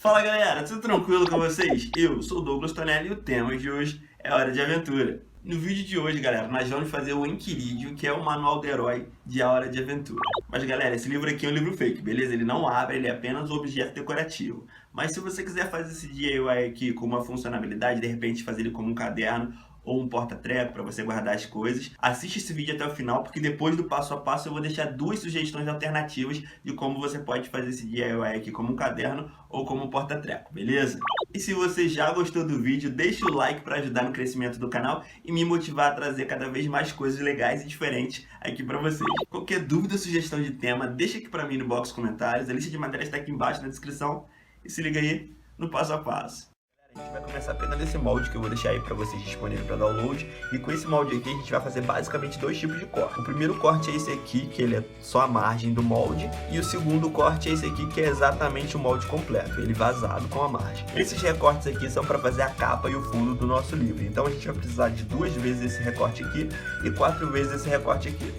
Fala galera, tudo tranquilo com vocês? Eu sou o Douglas Tonelli e o tema de hoje é Hora de Aventura. No vídeo de hoje, galera, nós vamos fazer o Enquiridio, que é o manual do herói de A Hora de Aventura. Mas galera, esse livro aqui é um livro fake, beleza? Ele não abre, ele é apenas um objeto decorativo. Mas se você quiser fazer esse DIY aqui com uma funcionalidade, de repente fazer ele como um caderno, ou um porta-treco para você guardar as coisas, assiste esse vídeo até o final, porque depois do passo a passo eu vou deixar duas sugestões alternativas de como você pode fazer esse DIY aqui como um caderno ou como um porta-treco, beleza? E se você já gostou do vídeo, deixa o like para ajudar no crescimento do canal e me motivar a trazer cada vez mais coisas legais e diferentes aqui para vocês. Qualquer dúvida ou sugestão de tema, deixa aqui para mim no box de comentários, a lista de matérias está aqui embaixo na descrição e se liga aí no passo a passo. A gente vai começar pegando esse molde que eu vou deixar aí para vocês disponível para download. E com esse molde aqui a gente vai fazer basicamente dois tipos de corte. O primeiro corte é esse aqui, que ele é só a margem do molde. E o segundo corte é esse aqui, que é exatamente o molde completo, ele vazado com a margem. Esses recortes aqui são para fazer a capa e o fundo do nosso livro. Então a gente vai precisar de 2 vezes esse recorte aqui e 4 vezes esse recorte aqui.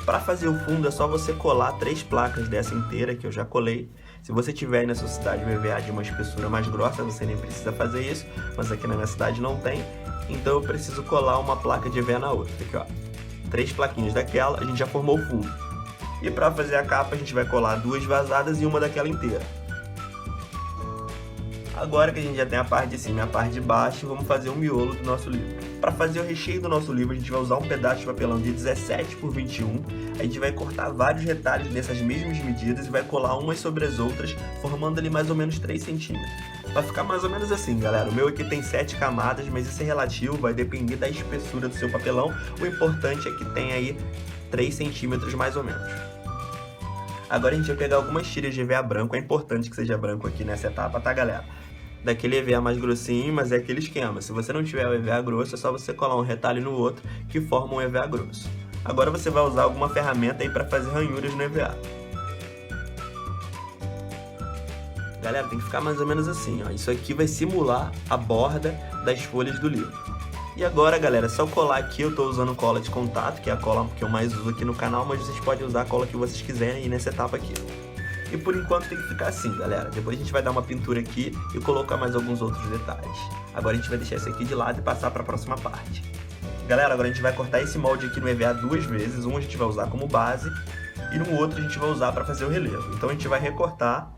Para fazer o fundo é só você colar 3 placas dessa inteira, que eu já colei. Se você tiver aí na sua cidade um EVA de uma espessura mais grossa, você nem precisa fazer isso, mas aqui na minha cidade não tem, então eu preciso colar uma placa de EVA na outra. Aqui ó, 3 plaquinhas daquela, a gente já formou o fundo. E para fazer a capa a gente vai colar 2 vazadas e uma daquela inteira. Agora que a gente já tem a parte de cima e a parte de baixo, vamos fazer o miolo do nosso livro. Para fazer o recheio do nosso livro, a gente vai usar um pedaço de papelão de 17 por 21. A gente vai cortar vários retalhos nessas mesmas medidas e vai colar umas sobre as outras, formando ali mais ou menos 3 centímetros. Vai ficar mais ou menos assim, galera. O meu aqui tem 7 camadas, mas isso é relativo, vai depender da espessura do seu papelão. O importante é que tenha aí 3 centímetros mais ou menos. Agora a gente vai pegar algumas tiras de EVA branco. É importante que seja branco aqui nessa etapa, tá, galera? Daquele EVA mais grossinho, mas é aquele esquema. Se você não tiver o EVA grosso, é só você colar um retalho no outro que forma um EVA grosso. Agora você vai usar alguma ferramenta aí para fazer ranhuras no EVA. Galera, tem que ficar mais ou menos assim, ó. Isso aqui vai simular a borda das folhas do livro. E agora, galera, é só colar aqui. Eu tô usando cola de contato, que é a cola que eu mais uso aqui no canal, mas vocês podem usar a cola que vocês quiserem aí nessa etapa aqui. E por enquanto tem que ficar assim, galera. Depois a gente vai dar uma pintura aqui e colocar mais alguns outros detalhes. Agora a gente vai deixar isso aqui de lado e passar para a próxima parte. Galera, agora a gente vai cortar esse molde aqui no EVA 2 vezes. Um a gente vai usar como base e no outro a gente vai usar para fazer o relevo. Então a gente vai recortar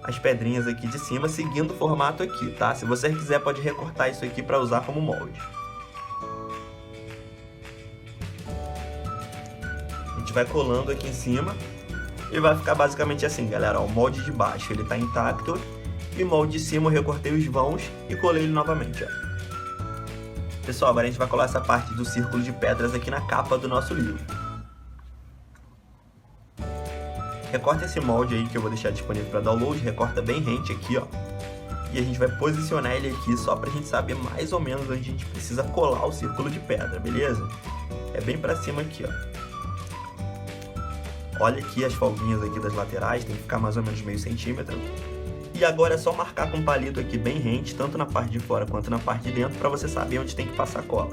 as pedrinhas aqui de cima seguindo o formato aqui, tá? Se você quiser pode recortar isso aqui para usar como molde. A gente vai colando aqui em cima. E vai ficar basicamente assim, galera, ó, o molde de baixo ele tá intacto e o molde de cima eu recortei os vãos e colei ele novamente, ó. Pessoal, agora a gente vai colar essa parte do círculo de pedras aqui na capa do nosso livro. Recorta esse molde aí que eu vou deixar disponível para download, recorta bem rente aqui, ó. E a gente vai posicionar ele aqui só pra gente saber mais ou menos onde a gente precisa colar o círculo de pedra, beleza? É bem pra cima aqui, ó. Olha aqui as folguinhas aqui das laterais, tem que ficar mais ou menos meio centímetro. E agora é só marcar com um palito aqui bem rente, tanto na parte de fora quanto na parte de dentro, para você saber onde tem que passar cola.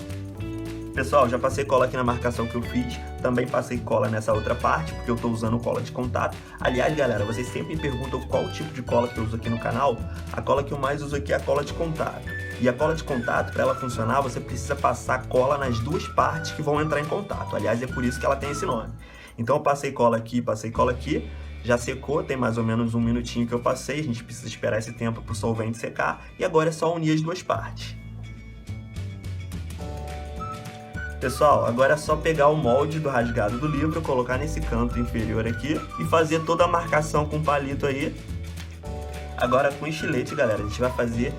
Pessoal, já passei cola aqui na marcação que eu fiz, também passei cola nessa outra parte, porque eu estou usando cola de contato. Aliás, galera, vocês sempre me perguntam qual tipo de cola que eu uso aqui no canal. A cola que eu mais uso aqui é a cola de contato. E a cola de contato, para ela funcionar, você precisa passar cola nas 2 partes que vão entrar em contato. Aliás, é por isso que ela tem esse nome. Então eu passei cola aqui, já secou, tem mais ou menos 1 minutinho que eu passei, a gente precisa esperar esse tempo para o solvente secar, e agora é só unir as 2 partes. Pessoal, agora é só pegar o molde do rasgado do livro, colocar nesse canto inferior aqui, e fazer toda a marcação com o palito aí. Agora com estilete, galera, a gente vai fazer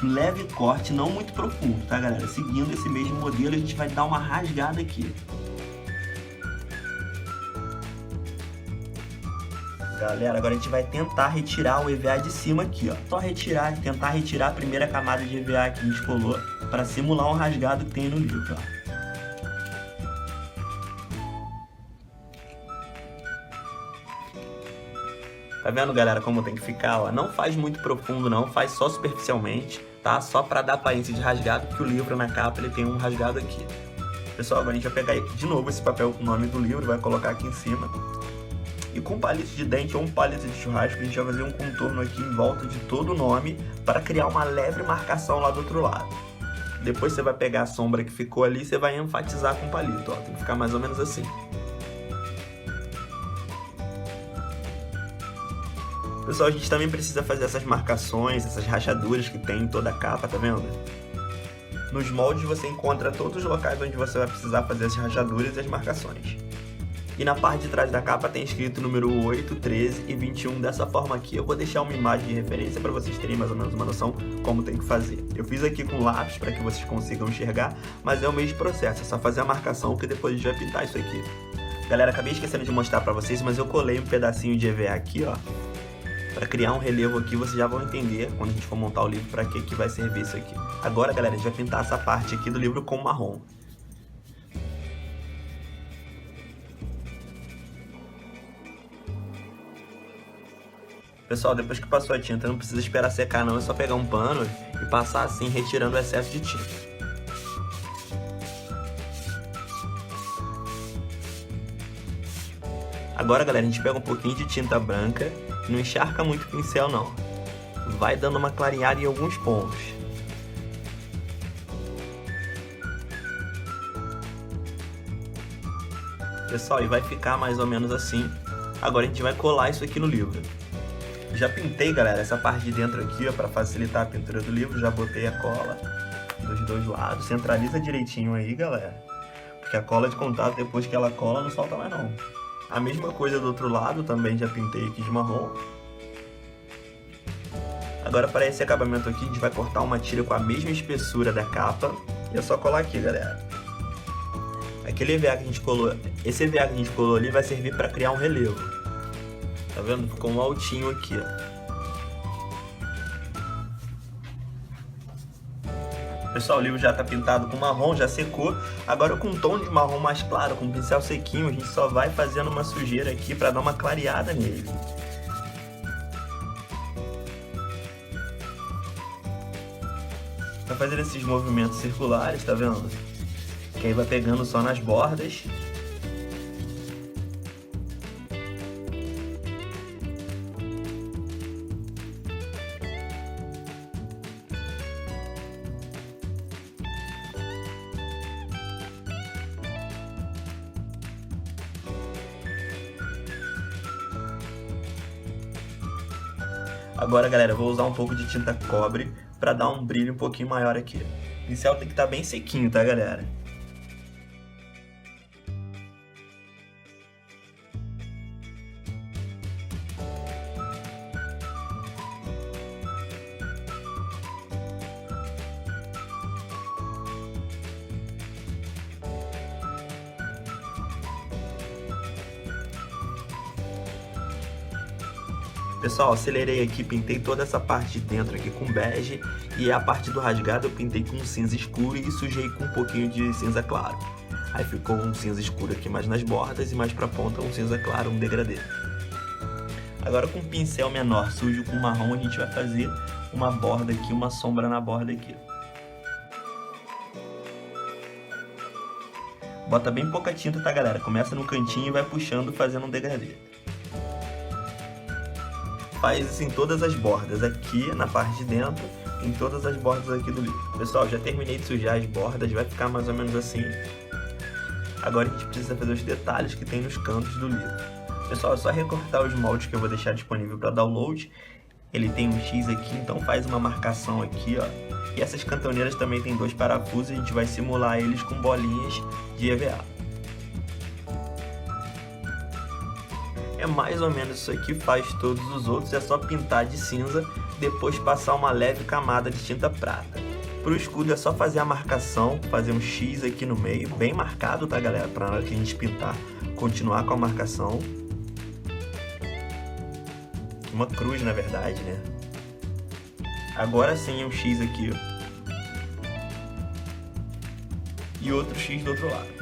um leve corte, não muito profundo, tá, galera? Seguindo esse mesmo modelo, a gente vai dar uma rasgada aqui. Galera, agora a gente vai tentar retirar o EVA de cima aqui, ó. Só tentar retirar a primeira camada de EVA que a gente colou para simular um rasgado que tem no livro, ó. Tá vendo, galera, como tem que ficar, ó? Não faz muito profundo não, faz só superficialmente, tá? Só para dar aparência de rasgado, porque o livro na capa ele tem um rasgado aqui. Pessoal, agora a gente vai pegar de novo esse papel com o nome do livro, vai colocar aqui em cima. E com palito de dente ou um palito de churrasco, a gente vai fazer um contorno aqui em volta de todo o nome para criar uma leve marcação lá do outro lado. Depois você vai pegar a sombra que ficou ali e você vai enfatizar com o palito, ó. Tem que ficar mais ou menos assim. Pessoal, a gente também precisa fazer essas marcações, essas rachaduras que tem em toda a capa, tá vendo? Nos moldes você encontra todos os locais onde você vai precisar fazer as rachaduras e as marcações. E na parte de trás da capa tem escrito número 8, 13 e 21 dessa forma aqui. Eu vou deixar uma imagem de referência para vocês terem mais ou menos uma noção como tem que fazer. Eu fiz aqui com lápis para que vocês consigam enxergar, mas é o mesmo processo, é só fazer a marcação que depois a gente vai pintar isso aqui. Galera, acabei esquecendo de mostrar para vocês, mas eu colei um pedacinho de EVA aqui, ó. Para criar um relevo aqui, vocês já vão entender quando a gente for montar o livro para que vai servir isso aqui. Agora, galera, a gente vai pintar essa parte aqui do livro com marrom. Pessoal, depois que passou a tinta, não precisa esperar secar não, é só pegar um pano e passar assim, retirando o excesso de tinta. Agora, galera, a gente pega um pouquinho de tinta branca, não encharca muito o pincel não. Vai dando uma clareada em alguns pontos. Pessoal, e vai ficar mais ou menos assim. Agora a gente vai colar isso aqui no livro. Já pintei, galera, essa parte de dentro aqui, ó, para facilitar a pintura do livro. Já botei a cola dos dois lados. Centraliza direitinho aí, galera. Porque a cola de contato, depois que ela cola, não solta mais não. A mesma coisa do outro lado, também já pintei aqui de marrom. Agora para esse acabamento aqui, a gente vai cortar uma tira com a mesma espessura da capa. E é só colar aqui, galera. Aquele EVA que a gente colou, esse EVA que a gente colou ali vai servir para criar um relevo. Tá vendo? Ficou um altinho aqui, ó. Pessoal, o livro já está pintado com marrom, já secou. Agora com um tom de marrom mais claro, com um pincel sequinho, a gente só vai fazendo uma sujeira aqui para dar uma clareada nele. Vai fazer esses movimentos circulares, tá vendo? Que aí vai pegando só nas bordas. Agora, galera, eu vou usar um pouco de tinta cobre para dar um brilho um pouquinho maior aqui. O pincel tem que estar bem sequinho, tá, galera? Pessoal, acelerei aqui, pintei toda essa parte de dentro aqui com bege e a parte do rasgado eu pintei com cinza escuro e sujei com um pouquinho de cinza claro. Aí ficou um cinza escuro aqui mais nas bordas e mais pra ponta um cinza claro, um degradê. Agora com um pincel menor sujo com marrom a gente vai fazer uma borda aqui, uma sombra na borda aqui. Bota bem pouca tinta, tá, galera? Começa no cantinho e vai puxando, fazendo um degradê. Faz isso em todas as bordas, aqui na parte de dentro, em todas as bordas aqui do livro. Pessoal, já terminei de sujar as bordas, vai ficar mais ou menos assim. Agora a gente precisa fazer os detalhes que tem nos cantos do livro. Pessoal, é só recortar os moldes que eu vou deixar disponível para download. Ele tem um X aqui, então faz uma marcação aqui, ó. E essas cantoneiras também tem 2 parafusos, a gente vai simular eles com bolinhas de EVA. É mais ou menos isso aqui, faz todos os outros, é só pintar de cinza, depois passar uma leve camada de tinta prata. Para o escudo é só fazer a marcação, fazer um X aqui no meio, bem marcado, tá, galera? Para na hora que a gente pintar, continuar com a marcação. Uma cruz, na verdade, né? Agora sim é um X aqui, ó. E outro X do outro lado.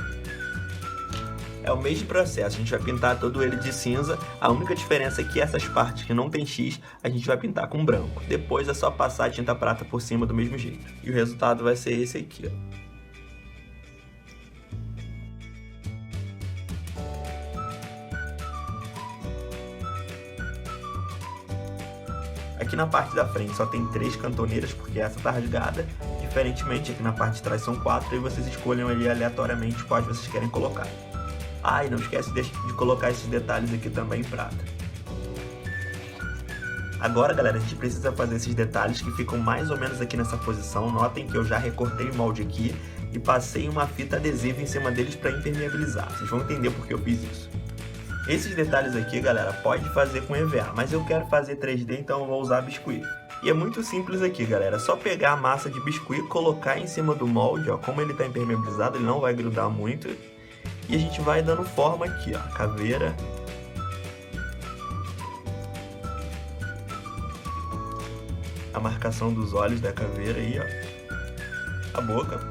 É o mesmo processo, a gente vai pintar todo ele de cinza, a única diferença é que essas partes que não tem X, a gente vai pintar com branco. Depois é só passar a tinta prata por cima do mesmo jeito. E o resultado vai ser esse aqui, ó. Aqui na parte da frente só tem 3 cantoneiras, porque essa tá rasgada. Diferentemente, aqui na parte de trás são 4, e vocês escolhem ali aleatoriamente quais vocês querem colocar. Ah, e não esquece de colocar esses detalhes aqui também em prata. Agora, galera, a gente precisa fazer esses detalhes que ficam mais ou menos aqui nessa posição. Notem que eu já recortei o molde aqui e passei uma fita adesiva em cima deles para impermeabilizar. Vocês vão entender por que eu fiz isso. Esses detalhes aqui, galera, pode fazer com EVA, mas eu quero fazer 3D, então eu vou usar biscuit. E é muito simples aqui, galera, é só pegar a massa de biscuit, colocar em cima do molde, ó, como ele está impermeabilizado, ele não vai grudar muito. E a gente vai dando forma aqui, ó, caveira. A marcação dos olhos da caveira aí, ó. A boca.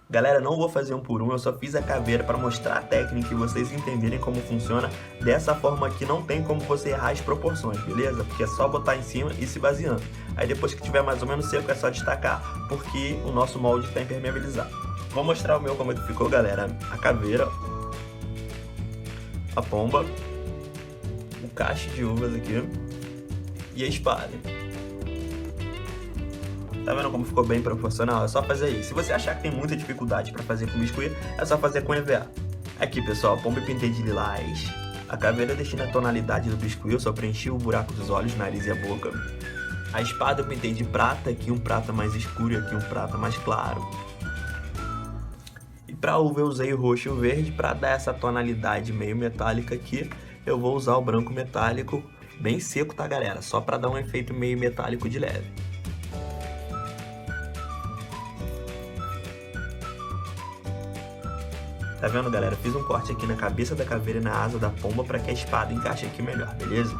Galera, não vou fazer um por um, eu só fiz a caveira para mostrar a técnica e vocês entenderem como funciona. Dessa forma aqui não tem como você errar as proporções, beleza? Porque é só botar em cima e se baseando. Aí depois que tiver mais ou menos seco é só destacar, porque o nosso molde está impermeabilizado. Vou mostrar o meu como é que ficou, galera. A caveira, a pomba, o cacho de uvas aqui e a espada. Tá vendo como ficou bem proporcional? É só fazer isso. Se você achar que tem muita dificuldade para fazer com biscuit, é só fazer com EVA. Aqui, pessoal, a pomba eu pintei de lilás. A caveira eu deixei na tonalidade do biscuit, eu só preenchi o buraco dos olhos, nariz e a boca. A espada eu pintei de prata, aqui um prata mais escuro e aqui um prata mais claro. E para a uva eu usei o roxo e o verde. Para dar essa tonalidade meio metálica aqui, eu vou usar o branco metálico bem seco, tá, galera? Só para dar um efeito meio metálico de leve. Tá vendo, galera? Fiz um corte aqui na cabeça da caveira e na asa da pomba para que a espada encaixe aqui melhor, beleza?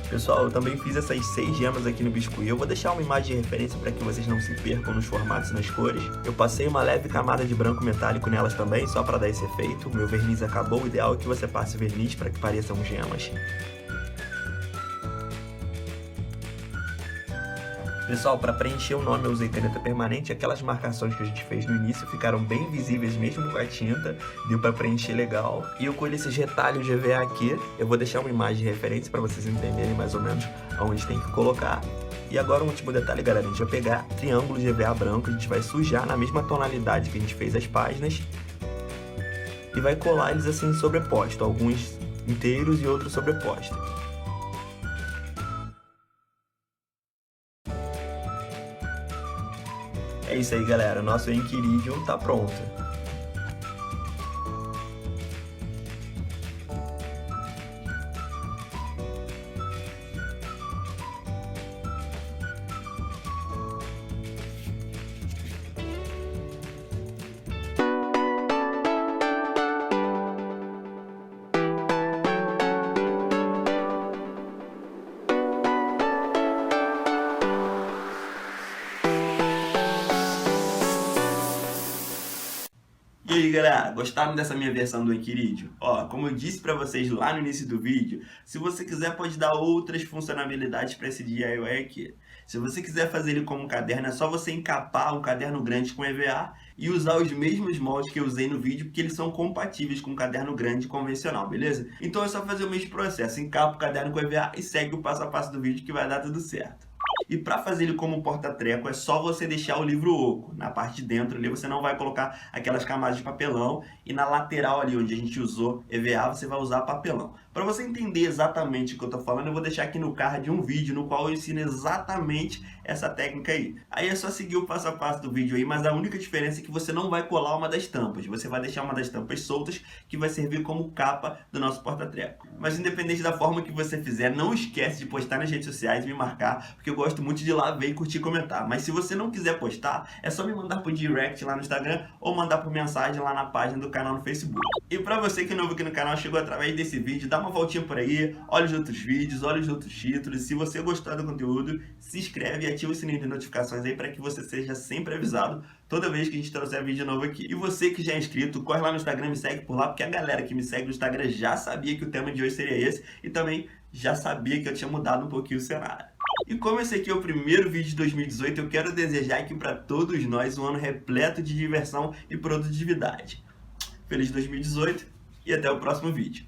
Pessoal, eu também fiz essas 6 gemas aqui no biscuit. Eu vou deixar uma imagem de referência para que vocês não se percam nos formatos e nas cores. Eu passei uma leve camada de branco metálico nelas também, só para dar esse efeito. O meu verniz acabou, o ideal é que você passe verniz para que pareçam gemas. Pessoal, para preencher o nome eu usei caneta permanente. Aquelas marcações que a gente fez no início ficaram bem visíveis mesmo com a tinta, deu para preencher legal. E eu colhi esses retalhos de EVA aqui, eu vou deixar uma imagem de referência para vocês entenderem mais ou menos aonde tem que colocar. E agora um último detalhe, galera, a gente vai pegar triângulos de EVA branco, a gente vai sujar na mesma tonalidade que a gente fez as páginas e vai colar eles assim sobrepostos, alguns inteiros e outros sobrepostos. É isso aí, galera, o nosso Enchiridion tá pronto. E aí, galera, gostaram dessa minha versão do Enchiridion? Ó, como eu disse pra vocês lá no início do vídeo, se você quiser pode dar outras funcionalidades para esse DIY aqui. Se você quiser fazer ele como um caderno, é só você encapar um caderno grande com EVA e usar os mesmos moldes que eu usei no vídeo, porque eles são compatíveis com um caderno grande convencional, beleza? Então é só fazer o mesmo processo, encapa o caderno com EVA e segue o passo a passo do vídeo que vai dar tudo certo. E para fazer ele como um porta-treco, é só você deixar o livro oco. Na parte de dentro ali, você não vai colocar aquelas camadas de papelão. E na lateral ali, onde a gente usou EVA, você vai usar papelão. Para você entender exatamente o que eu tô falando, eu vou deixar aqui no card um vídeo no qual eu ensino exatamente essa técnica aí. Aí é só seguir o passo a passo do vídeo aí, mas a única diferença é que você não vai colar uma das tampas. Você vai deixar uma das tampas soltas, que vai servir como capa do nosso porta-treco. Mas independente da forma que você fizer, não esquece de postar nas redes sociais e me marcar, porque eu gosto muito de ir lá ver, curtir e comentar. Mas se você não quiser postar, é só me mandar por direct lá no Instagram ou mandar por mensagem lá na página do canal no Facebook. E pra você que é novo aqui no canal, chegou através desse vídeo, dá uma voltinha por aí, olha os outros vídeos, olha os outros títulos. Se você gostar do conteúdo, se inscreve e ativa o sininho de notificações aí para que você seja sempre avisado toda vez que a gente trouxer vídeo novo aqui. E você que já é inscrito, corre lá no Instagram, me segue por lá, porque a galera que me segue no Instagram já sabia que o tema de hoje seria esse e também já sabia que eu tinha mudado um pouquinho o cenário. E como esse aqui é o primeiro vídeo de 2018, eu quero desejar aqui para todos nós um ano repleto de diversão e produtividade. feliz 2018 e até o próximo vídeo.